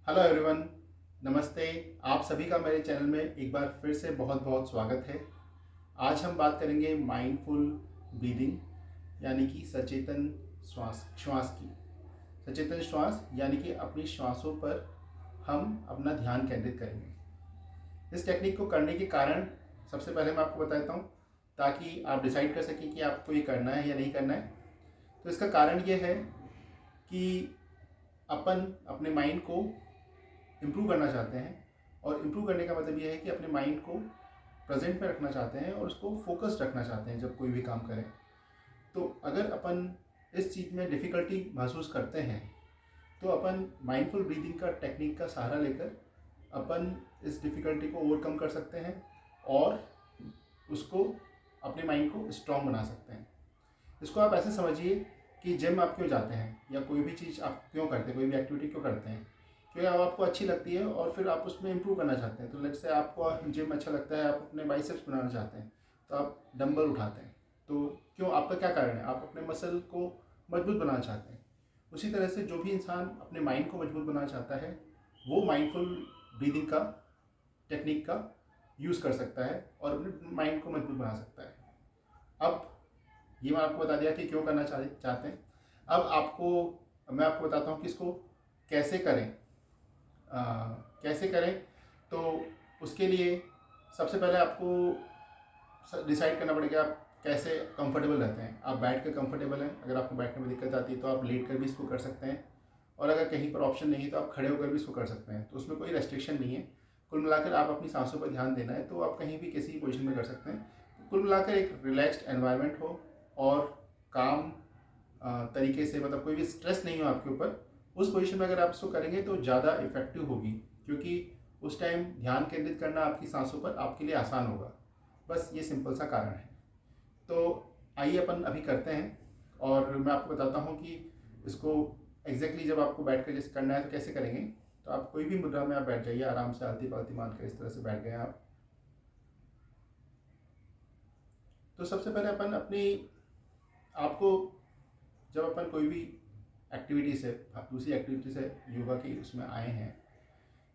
Hello everyone, नमस्ते। आप सभी का मेरे चैनल में एक बार फिर से बहुत बहुत स्वागत है। आज हम बात करेंगे माइंडफुल ब्रीदिंग यानी कि सचेतन श्वास की। सचेतन श्वास यानी कि अपनी श्वासों पर हम अपना ध्यान केंद्रित करेंगे। इस टेक्निक को करने के कारण सबसे पहले मैं आपको बता देता हूँ, ताकि आप डिसाइड कर सकें कि आपको ये करना है या नहीं करना है। तो इसका कारण ये है कि अपन अपने माइंड को इम्प्रूव करना चाहते हैं, और इम्प्रूव करने का मतलब ये है कि अपने माइंड को प्रेजेंट में रखना चाहते हैं और उसको फोकस्ड रखना चाहते हैं जब कोई भी काम करें। तो अगर अपन इस चीज़ में डिफ़िकल्टी महसूस करते हैं तो अपन माइंडफुल ब्रीदिंग का टेक्निक का सहारा लेकर अपन इस डिफ़िकल्टी को ओवरकम कर सकते हैं और उसको अपने माइंड को स्ट्रॉन्ग बना सकते हैं। इसको आप ऐसे समझिए कि जिम आप क्यों जाते हैं या कोई भी चीज़ आप क्यों करते हैं, कोई भी एक्टिविटी क्यों करते हैं, क्योंकि आपको अच्छी लगती है और फिर आप उसमें इम्प्रूव करना चाहते हैं। तो लेट्स से आपको जिम अच्छा लगता है, आप अपने बाइसेप्स बनाना चाहते हैं तो आप डंबल उठाते हैं। तो क्यों, आपका क्या कारण है? आप अपने मसल को मजबूत बनाना चाहते हैं। उसी तरह से जो भी इंसान अपने माइंड को मजबूत बनाना चाहता है वो माइंडफुल ब्रीदिंग का टेक्निक का यूज़ कर सकता है और अपने माइंड को मजबूत बना सकता है। अब ये मैं आपको बता दिया कि क्यों करना चाहते हैं। अब मैं आपको बताता हूँ कि इसको कैसे करें। कैसे करें, तो उसके लिए सबसे पहले आपको डिसाइड करना पड़ेगा आप कैसे कंफर्टेबल रहते हैं। आप बैठ कर कंफर्टेबल हैं, अगर आपको बैठने में दिक्कत आती है तो आप लेट कर भी इसको कर सकते हैं, और अगर कहीं पर ऑप्शन नहीं है तो आप खड़े होकर भी इसको कर सकते हैं। तो उसमें कोई रेस्ट्रिक्शन नहीं है। कुल मिलाकर आप अपनी सांसों पर ध्यान देना है तो आप कहीं भी किसी पोजीशन में कर सकते हैं। कुल मिलाकर एक रिलैक्स्ड एनवायरनमेंट हो और काम तरीके से, मतलब कोई भी स्ट्रेस नहीं हो आपके ऊपर, उस पोजीशन में अगर आप इसको करेंगे तो ज़्यादा इफेक्टिव होगी, क्योंकि उस टाइम ध्यान केंद्रित करना आपकी सांसों पर आपके लिए आसान होगा। बस ये सिंपल सा कारण है। तो आइए अपन अभी करते हैं और मैं आपको बताता हूँ कि इसको एग्जैक्टली जब आपको बैठ कर जैसे करना है तो कैसे करेंगे। तो आप कोई भी मुद्रा में आप बैठ जाइए, आराम से आलती पालती मान कर इस तरह से बैठ गए आप। तो सबसे पहले अपन अपनी आपको, जब अपन कोई भी एक्टिविटी से दूसरी एक्टिविटी से योगा की उसमें आए हैं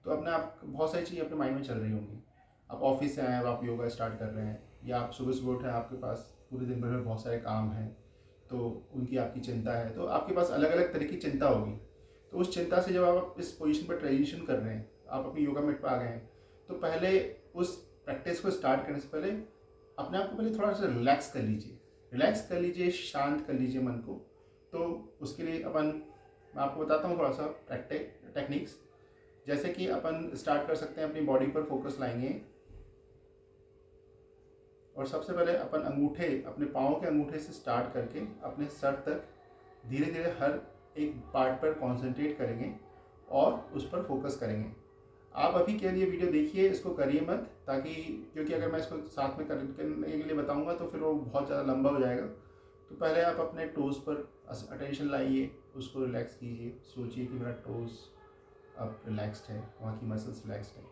तो अपने आप बहुत सारी चीज़ें अपने माइंड में चल रही होंगी। आप ऑफिस से आए हैं, आप योगा स्टार्ट कर रहे हैं, या आप सुबह सुबह उठे, आपके पास पूरे दिन भर में बहुत सारे काम हैं तो उनकी आपकी चिंता है, तो आपके पास अलग अलग तरह की चिंता होगी। तो उस चिंता से जब आप इस पोजीशन पर ट्रांजिशन कर रहे हैं, आप अपनी योगा मैट पर आ गए हैं, तो पहले उस प्रैक्टिस को स्टार्ट करने से पहले अपने आप को पहले थोड़ा सा रिलैक्स कर लीजिए। रिलैक्स कर लीजिए, शांत कर लीजिए मन को। तो उसके लिए मैं आपको बताता हूँ थोड़ा सा टेक्निक्स। जैसे कि अपन स्टार्ट कर सकते हैं, अपनी बॉडी पर फोकस लाएंगे और सबसे पहले अपन अपने पाँव के अंगूठे से स्टार्ट करके अपने सर तक धीरे धीरे हर एक पार्ट पर कॉन्सेंट्रेट करेंगे और उस पर फोकस करेंगे। आप अभी के लिए वीडियो देखिए, इसको करिए मत, ताकि क्योंकि अगर मैं इसको साथ में करने के लिए बताऊंगा तो फिर वो बहुत ज़्यादा लंबा हो जाएगा। तो पहले आप अपने टोज़ पर अटेंशन लाइए, उसको रिलैक्स कीजिए, सोचिए कि मेरा टोज़ अब रिलैक्स्ड है, वहाँ की मसल्स रिलैक्स्ड है।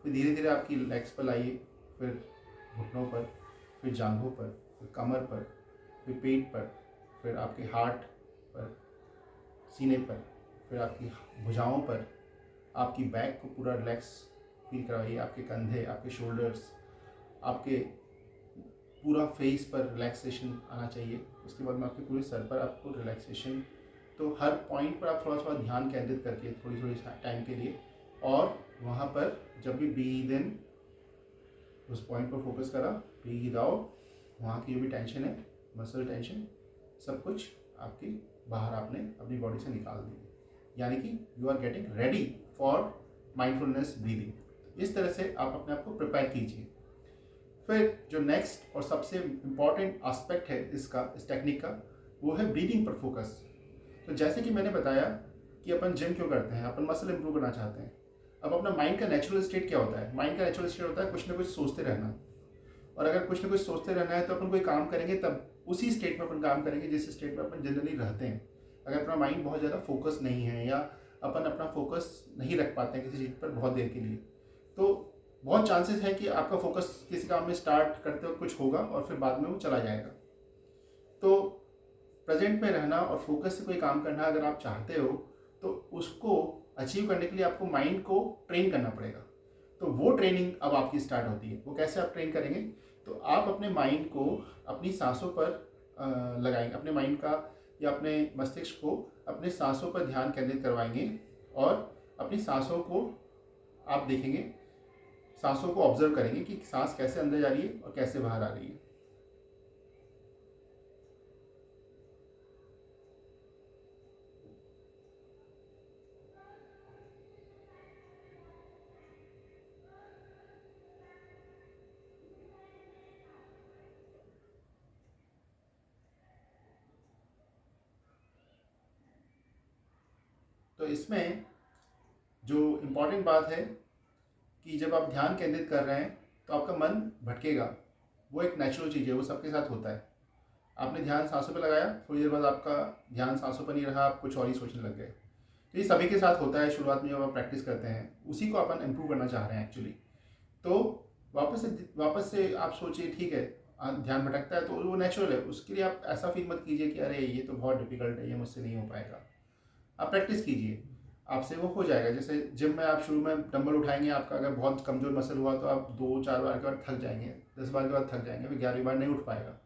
फिर धीरे धीरे आपकी लेग्स पर लाइए, फिर घुटनों पर, फिर जांघों पर, फिर कमर पर, फिर पेट पर, फिर आपके हार्ट पर, सीने पर, फिर आपकी भुजाओं पर, आपकी बैक को पूरा रिलैक्स फील कराइए, आपके कंधे, आपके शोल्डर्स, आपके पूरा फेस पर रिलैक्सेशन आना चाहिए। उसके बाद में आपके पूरे सर पर आपको रिलैक्सेशन। तो हर पॉइंट पर आप थोड़ा थोड़ा ध्यान केंद्रित करके थोड़ी थोड़ी टाइम के लिए, और वहाँ पर जब भी ब्रीद इन उस पॉइंट पर फोकस करा, ब्रीद आउट, वहाँ की जो भी टेंशन है, मसल टेंशन, सब कुछ आपकी बाहर आपने अपनी बॉडी से निकाल दी, यानी कि you are getting ready for mindfulness breathing. इस तरह से आप अपने आप को प्रिपेयर कीजिए। फिर जो नेक्स्ट और सबसे इम्पॉर्टेंट एस्पेक्ट है इस टेक्निक का, वो है ब्रीदिंग पर फोकस। तो जैसे कि मैंने बताया कि अपन जिम क्यों करते हैं, अपन मसल इंप्रूव करना चाहते हैं। अब अपना माइंड का नेचुरल स्टेट क्या होता है? माइंड का नेचुरल स्टेट होता है कुछ ना कुछ सोचते रहना, और अगर कुछ ना कुछ सोचते रहना है तो अपन कोई काम करेंगे तब उसी स्टेट में अपन काम करेंगे जिस स्टेट में अपन जनरली रहते हैं। अगर अपना माइंड बहुत ज़्यादा फोकस नहीं है, या अपन अपना फोकस नहीं रख पाते हैं किसी चीज़ पर बहुत देर के लिए, तो बहुत चांसेस है कि आपका फोकस किसी काम में स्टार्ट करते वक्त कुछ होगा और फिर बाद में वो चला जाएगा। तो प्रेजेंट में रहना और फोकस से कोई काम करना अगर आप चाहते हो तो उसको अचीव करने के लिए आपको माइंड को ट्रेन करना पड़ेगा। तो वो ट्रेनिंग अब आपकी स्टार्ट होती है। वो कैसे आप ट्रेन करेंगे? तो आप अपने माइंड को अपनी सांसों पर लगाएंगे, अपने माइंड का या अपने मस्तिष्क को अपने सांसों पर ध्यान केंद्रित करवाएंगे और अपनी सांसों को आप देखेंगे, सांसों को ऑब्जर्व करेंगे कि सांस कैसे अंदर जा रही है और कैसे बाहर आ रही है। तो इसमें जो इम्पोर्टेंट बात है कि जब आप ध्यान केंद्रित कर रहे हैं तो आपका मन भटकेगा। वो एक नेचुरल चीज़ है, वो सबके साथ होता है। आपने ध्यान सांसों पर लगाया, थोड़ी देर बाद आपका ध्यान सांसों पर नहीं रहा, आप कुछ और ही सोचने लग गए। तो ये सभी के साथ होता है शुरुआत में जब आप प्रैक्टिस करते हैं। उसी को अपन इम्प्रूव करना चाह रहे हैं एक्चुअली। तो वापस से आप सोचिए, ठीक है ध्यान भटकता है तो वो नेचुरल है। उसके लिए आप ऐसा फील मत कीजिए कि अरे ये तो बहुत डिफिकल्ट है, ये मुझसे नहीं हो पाएगा। आप प्रैक्टिस कीजिए, आपसे वो हो जाएगा। जैसे जिम में आप शुरू में डंबल उठाएंगे, आपका अगर बहुत कमज़ोर मसल हुआ तो आप 2-4 बार के बाद थक जाएंगे, 10 बार के बाद थक जाएंगे, फिर 11वीं बार नहीं उठ पाएगा।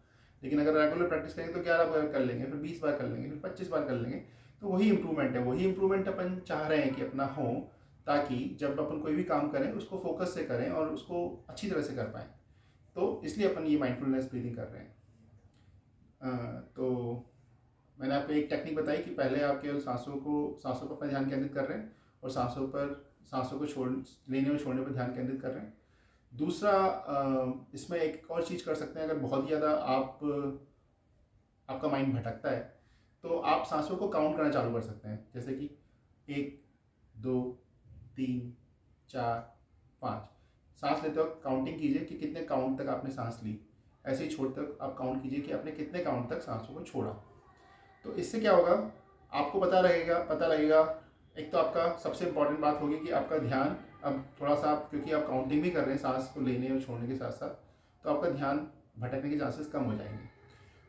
लेकिन अगर रेगुलर प्रैक्टिस करेंगे तो 11 बार कर लेंगे, फिर 20 बार कर लेंगे, फिर 25 बार कर लेंगे। तो वही इंप्रूवमेंट है, वही इंप्रूवमेंट अपन चाह रहे हैं कि अपना हो, ताकि जब अपन कोई भी काम करें उसको फोकस से करें और उसको अच्छी तरह से कर पाएँ। तो इसलिए अपन ये माइंडफुलनेस ब्रीदिंग कर रहे हैं। तो मैंने आपको एक टेक्निक बताई कि पहले आप केवल सांसों पर अपना ध्यान केंद्रित कर रहे हैं और सांसों को लेने और छोड़ने पर ध्यान केंद्रित कर रहे हैं। दूसरा, इसमें एक और चीज़ कर सकते हैं। अगर बहुत ही ज़्यादा आपका माइंड भटकता है तो आप सांसों को काउंट करना चालू कर सकते हैं। जैसे कि 1 2 3 4 5। सांस लेते वक्त काउंटिंग कीजिए कि कितने काउंट तक आपने सांस ली। ऐसे ही छोड़ते वक्त आप काउंट कीजिए कि आपने कितने काउंट तक सांसों को छोड़ा। तो इससे क्या होगा, आपको पता लगेगा। एक तो आपका सबसे इम्पॉर्टेंट बात होगी कि आपका ध्यान अब थोड़ा सा, आप क्योंकि आप काउंटिंग भी कर रहे हैं सांस को लेने और छोड़ने के साथ साथ, तो आपका ध्यान भटकने के चांसेस कम हो जाएंगे।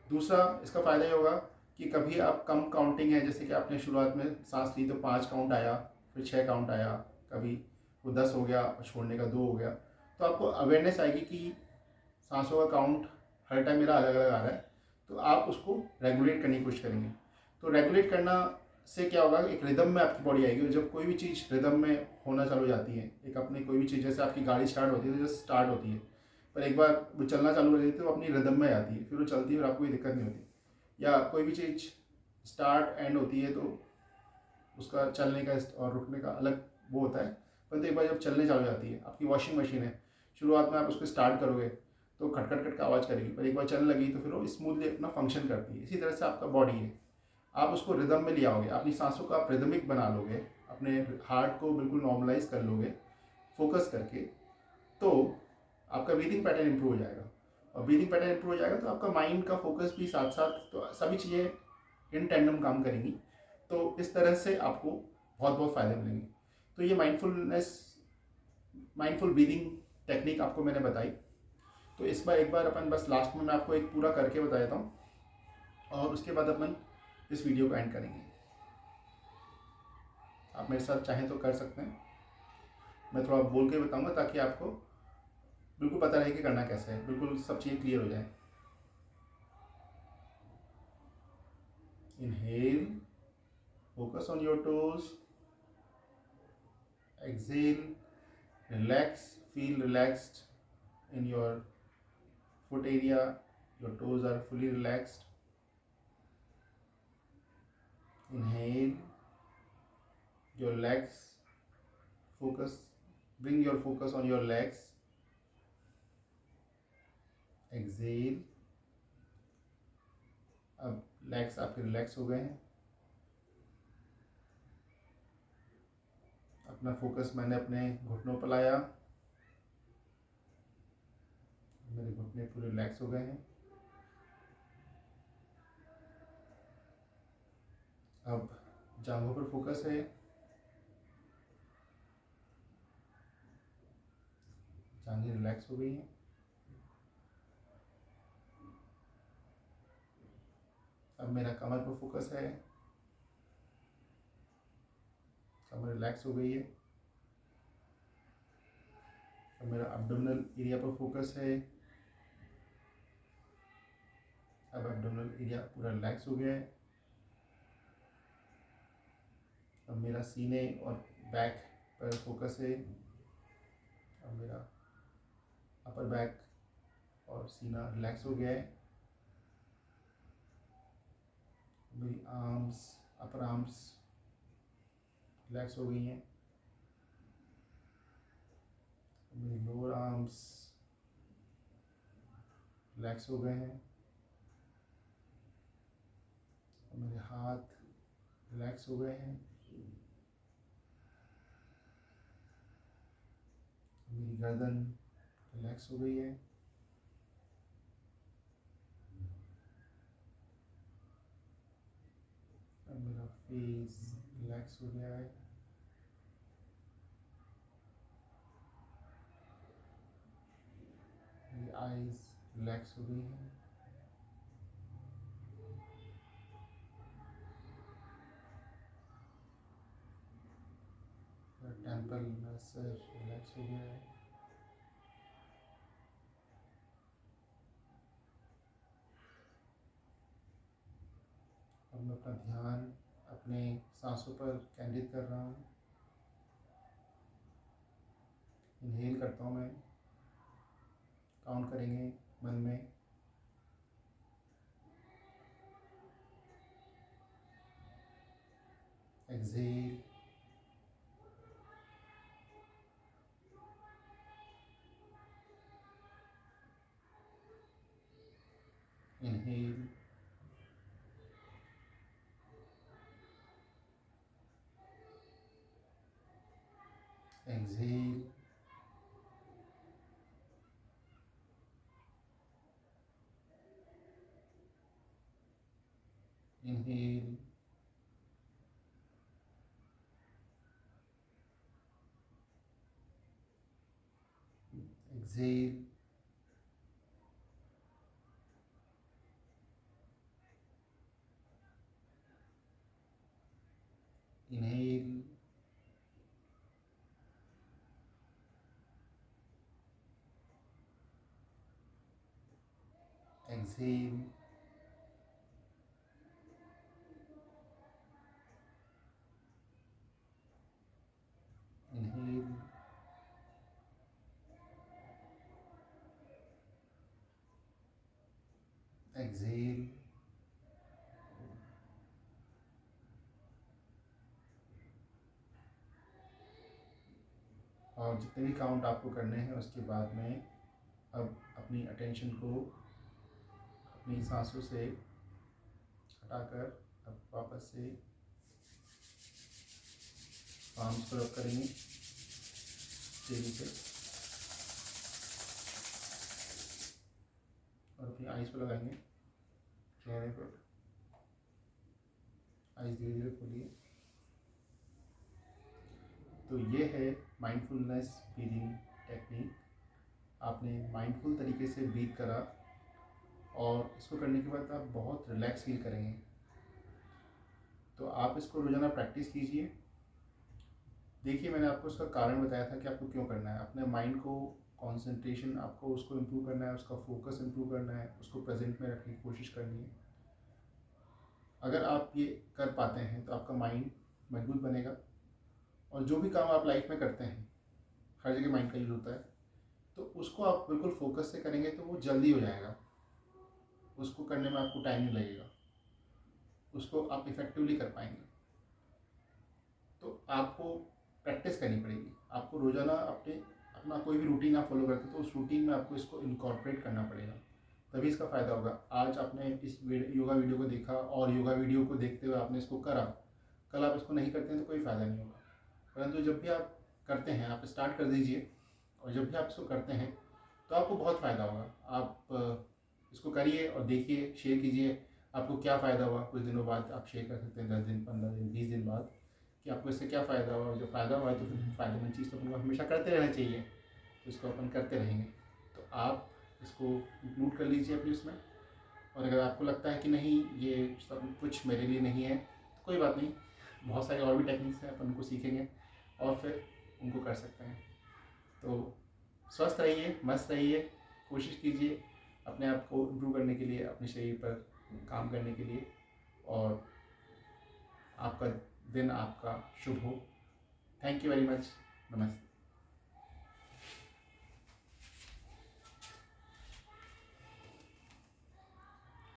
दूसरा इसका फ़ायदा ये होगा कि कभी आप कम काउंटिंग है, जैसे कि आपने शुरुआत में सांस ली तो 5 काउंट आया, फिर 6 काउंट आया, कभी वो 10 हो गया और छोड़ने का 2 हो गया, तो आपको अवेयरनेस आएगी कि सांसों का काउंट हर टाइम मेरा अलग अलग आ रहा है। तो आप उसको रेगुलेट करने की कोशिश करेंगे। तो रेगुलेट करना से क्या होगा, एक रिदम में आपकी बॉडी आएगी। और जब कोई भी चीज़ रिदम में होना चालू हो जाती है, एक अपनी कोई भी चीज़, जैसे आपकी गाड़ी स्टार्ट होती है तो जस्ट स्टार्ट होती है, पर एक बार वो चलना चालू हो जाती है तो अपनी रिदम में आती है, फिर वो चलती है, फिर आपको कोई दिक्कत नहीं होती। या कोई भी चीज़ स्टार्ट एंड होती है तो उसका चलने का और रुकने का अलग वो होता है। परंतु एक बार जब चलने चालू हो जाती है, आपकी वॉशिंग मशीन है, शुरुआत में आप उसको स्टार्ट करोगे तो खटखट खट का आवाज़ करेगी, पर एक बार चलने लगी तो फिर वो स्मूथली अपना फंक्शन करती है। इसी तरह से आपका बॉडी है, आप उसको रिदम में ले आओगे, अपनी सांसों को आप रिदमिक बना लोगे, अपने हार्ट को बिल्कुल नॉर्मलाइज कर लोगे फोकस करके, तो आपका ब्रीदिंग पैटर्न इंप्रूव हो जाएगा। और ब्रीदिंग पैटर्न इंप्रूव हो जाएगा तो आपका माइंड का फोकस भी साथ साथ, तो सभी चीज़ें इन टैंडम काम करेंगी। तो इस तरह से आपको बहुत बहुत फ़ायदे मिलेंगे। तो ये माइंडफुल ब्रीदिंग टेक्निक आपको मैंने बताई। तो इस बार एक बार अपन बस लास्ट में मैं आपको एक पूरा करके बता देता हूँ और उसके बाद अपन इस वीडियो को एंड करेंगे। आप मेरे साथ चाहें तो कर सकते हैं। मैं थोड़ा बोल के बताऊंगा ताकि आपको बिल्कुल पता रहे कि करना कैसे है, बिल्कुल सब चीज़ें क्लियर हो जाए। Inhale, focus on your toes. Exhale, relax, feel relaxed in your foot area. Your toes are fully relaxed. Inhale, your legs, bring your focus on your legs. Exhale, अब legs आपके रिलैक्स हो गए हैं। अपना focus मैंने अपने घुटनों पर लाया, मेरे घुटने पूरे रिलैक्स हो गए हैं। अब जांघों पर फोकस है, जांघें रिलैक्स हो गई हैं। अब मेरा कमर पर फोकस है, कमर रिलैक्स हो गई है। अब मेरा एब्डोमिनल एरिया पर फोकस है। अब एब्डोमिनल एरिया पूरा रिलैक्स हो गया है। अब मेरा सीने और बैक पर फोकस है। अब मेरा अपर बैक और सीना रिलैक्स हो गया है। मेरी आर्म्स, अपर आर्म्स रिलैक्स हो गई हैं। मेरी लोअर आर्म्स रिलैक्स हो गए हैं। मेरे हाथ रिलैक्स हो गए हैं। मेरी गर्दन रिलैक्स हो गई है। अब मेरा फेस रिलैक्स हो गया है। मेरी आईज रिलैक्स हो गई हैं। मेरा टेम्पल, मेरा सर रिलैक्स हो गया है। अब मैं अपना ध्यान अपने सांसों पर केंद्रित कर रहा हूँ। इनहेल करता हूँ मैं, काउंट करेंगे मन में। Exhale, inhale, exhale, inhale, exhale, inhale, exhale, inhale, exhale. और जितने भी काउंट आपको करने हैं उसके बाद में अब अपनी अटेंशन को अपनी सांसों से हटाकर अब वापस से पाम्स पर रब करेंगे चेहरे पे और अपनी आईज पर लगाएंगे, चेहरे पर। आईज धीरे धीरे खोलिए। तो ये है माइंडफुलनेस ब्रीदिंग टेक्निक। आपने माइंडफुल तरीके से ब्रीथ करा और इसको करने के बाद आप बहुत रिलैक्स फील करेंगे। तो आप इसको रोज़ाना प्रैक्टिस कीजिए। देखिए, मैंने आपको उसका कारण बताया था कि आपको क्यों करना है। अपने माइंड को कंसंट्रेशन आपको उसको इम्प्रूव करना है, उसका फोकस इम्प्रूव करना है, उसको प्रेजेंट में रखने की कोशिश करनी है। अगर आप ये कर पाते हैं तो आपका माइंड मजबूत बनेगा और जो भी काम आप लाइफ में करते हैं हर जगह माइंड का यूज होता है, तो उसको आप बिल्कुल फोकस से करेंगे तो वो जल्दी हो जाएगा। उसको करने में आपको टाइम नहीं लगेगा, उसको आप इफ़ेक्टिवली कर पाएंगे। तो आपको प्रैक्टिस करनी पड़ेगी। आपको रोज़ाना अपना कोई भी रूटीन आप फॉलो करते हो तो उस रूटीन में आपको इसको इनकॉर्पोरेट करना पड़ेगा, तभी इसका फ़ायदा होगा। आज आपने इस योगा वीडियो को देखा और योगा वीडियो को देखते हुए आपने इसको करा, कल आप इसको नहीं करते हैं तो कोई फ़ायदा नहीं होगा। परंतु जब भी आप करते हैं, आप स्टार्ट कर दीजिए और जब भी आप इसको करते हैं तो आपको बहुत फ़ायदा होगा। आप इसको करिए और देखिए, शेयर कीजिए आपको क्या फ़ायदा हुआ। कुछ दिनों बाद आप शेयर कर सकते हैं, 10 दिन, 15 दिन, 20 दिन बाद, कि आपको इससे क्या फ़ायदा हुआ। जो फ़ायदा हुआ है तो फिर फ़ायदेमंद चीज़ तो अपने को हमेशा करते रहना चाहिए, तो इसको अपन करते रहेंगे। तो आप इसको इंक्लूड कर लीजिए अपनी उसमें। और अगर आपको लगता है कि नहीं ये सब कुछ मेरे लिए नहीं है तो कोई बात नहीं, बहुत सारे और भी टेक्निक्स हैं, अपन उनको सीखेंगे और फिर उनको कर सकते हैं। तो स्वस्थ रहिए, मस्त रहिए, कोशिश कीजिए अपने आप को इम्प्रूव करने के लिए, अपने शरीर पर काम करने के लिए, और आपका दिन आपका शुभ हो। Thank you very much. नमस्ते।